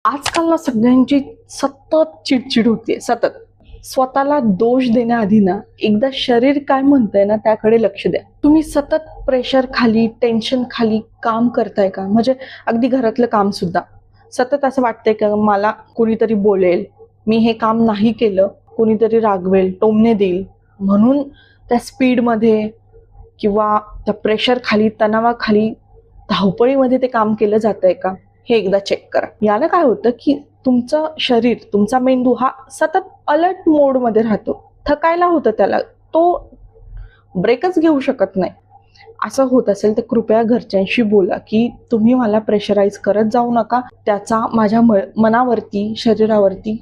आजकाल ना सगळ्यांची सतत चिडचिड होते, सतत. स्वतःला दोष देण्याआधी ना एकदा शरीर काय म्हणतंय ना त्याकडे लक्ष द्या. तुम्ही सतत प्रेशर खाली, टेन्शन खाली काम करताय का? म्हणजे अगदी घरातलं काम सुद्धा. सतत असं वाटतंय का मला कोणीतरी बोलेल, मी हे काम नाही केलं, कोणीतरी रागवेल, टोमणे देईल, म्हणून त्या स्पीडमध्ये किंवा त्या प्रेशर खाली, तणावाखाली, धावपळीमध्ये ते काम केलं जातंय का? हे एकदा चेक करा. यानं काय होतं की तुमचं शरीर, तुमचा मेंदू हा सतत अलर्ट मोडमध्ये राहतो. थकायला होतं त्याला, तो ब्रेकच घेऊ शकत नाही. असं होत असेल तर कृपया घरच्यांशी बोला की तुम्ही मला प्रेशराईज करत जाऊ नका. त्याचा माझ्या मनावरती, शरीरावरती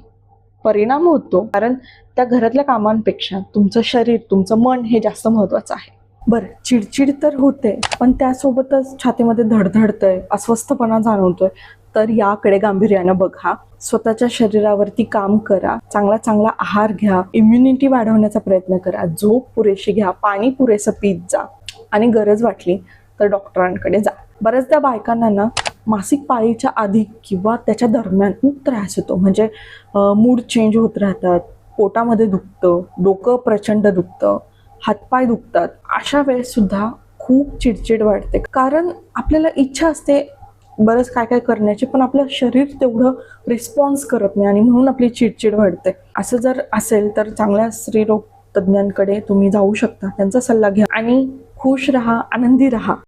परिणाम होतो. कारण त्या घरातल्या कामांपेक्षा तुमचं शरीर, तुमचं मन हे जास्त महत्वाचं आहे. बरं, चिडचिड तर होते, पण त्यासोबतच छातीमध्ये धडधडतंय, अस्वस्थपणा जाणवतोय, तर याकडे गांभीर्यानं बघा. स्वतःच्या शरीरावरती काम करा, चांगला आहार घ्या, इम्युनिटी वाढवण्याचा प्रयत्न करा, झोप पुरेशी घ्या, पाणी पुरेसं पीत जा आणि गरज वाटली तर डॉक्टरांकडे जा. बऱ्याचदा बायकांना ना मासिक पाळीच्या आधी किंवा त्याच्या दरम्यान खूप त्रास होतो. म्हणजे मूड चेंज होत राहतात, पोटामध्ये दुखतं, डोकं प्रचंड दुखतं, हातपाय दुखतात. अशा वेळेस सुद्धा खूप चिडचिड वाटते, कारण आपल्याला इच्छा असते बरंच काय काय करण्याची, पण आपलं शरीर तेवढं रिस्पॉन्स करत नाही आणि म्हणून आपली चिडचिड वाढते. असं जर असेल तर चांगल्या स्त्रीरोग तज्ज्ञांकडे तुम्ही जाऊ शकता, त्यांचा सल्ला घ्या आणि खुश राहा, आनंदी राहा.